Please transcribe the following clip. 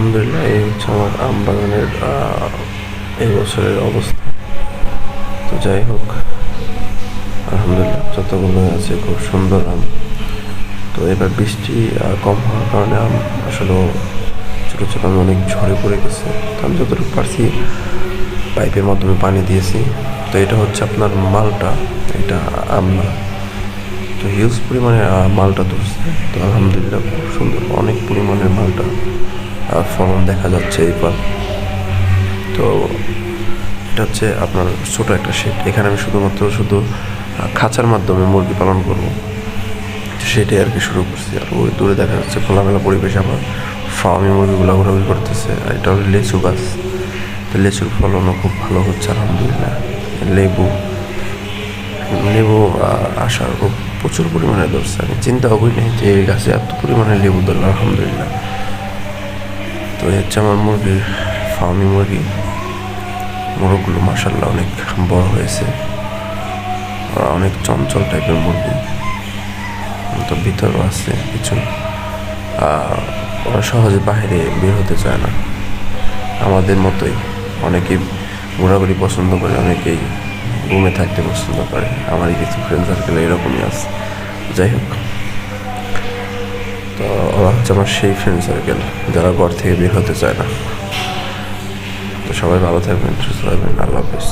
আলহামদুলিল্লাহ, এই হচ্ছে আমার আম বাগানের এই বছরের অবস্থা। তো যাই হোক, আলহামদুলিল্লাহ যতগুলো আছে খুব সুন্দর আম। তো এবার বৃষ্টি কম হওয়ার কারণে আম আসলে ছোটো ছোটো আম অনেক ঝরে পড়ে গেছে। তো আমি যতটুকু পারছি পাইপের মাধ্যমে পানি দিয়েছি। তো এটা হচ্ছে আপনার মালটা, এটা আম না। তো হিউজ পরিমাণে মালটা ধরছে। তো আলহামদুলিল্লাহ খুব সুন্দর, অনেক পরিমাণের মালটা ফলন দেখা যাচ্ছে এইবার। তো এটা হচ্ছে আপনার ছোটো একটা শেড। এখানে আমি শুধু খাঁচার মাধ্যমে মুরগি পালন করবো, সেটাই আর কি শুরু করছি। আর ওই দূরে দেখা যাচ্ছে খোলামেলা পরিবেশে আমার ফার্মি মুরগিগুলো ঘোরাঘুরি করতেছে। আর এটা হলো লেচু গাছ। তো লেচুর ফলনও খুব ভালো হচ্ছে আলহামদুলিল্লাহ। লেবু লেবু আসার খুব প্রচুর পরিমাণে ধরছে। আমি চিন্তাও করি নাই যে এই গাছে এত পরিমাণে লেবু ধরলো আলহামদুলিল্লাহ। তো এই হচ্ছে আমার মুরগির ফার্মি মুরগি। মোরগগুলো মাসাল্লাহ অনেক বড় হয়েছে, অনেক চঞ্চল টাইপের মুরগি। তো ভিতরও আছে কিছু, ওরা সহজে বাইরে বের হতে চায় না, আমাদের মতোই। অনেকেই ঘোরাঘুরি পছন্দ করে, অনেকেই রুমে থাকতে পছন্দ করে। আমারই কিছু ফ্রেন্ড সার্কেল এরকমই আছে। যাই হোক, তো ওরা হচ্ছে আমার সেই ফ্রেন্ড সার্কেল যারা ঘর থেকে বের হতে চায় না। তো সবাই ভালো থাকবেন, সুস্থ থাকবেন। আল্লাহ হাফেজ।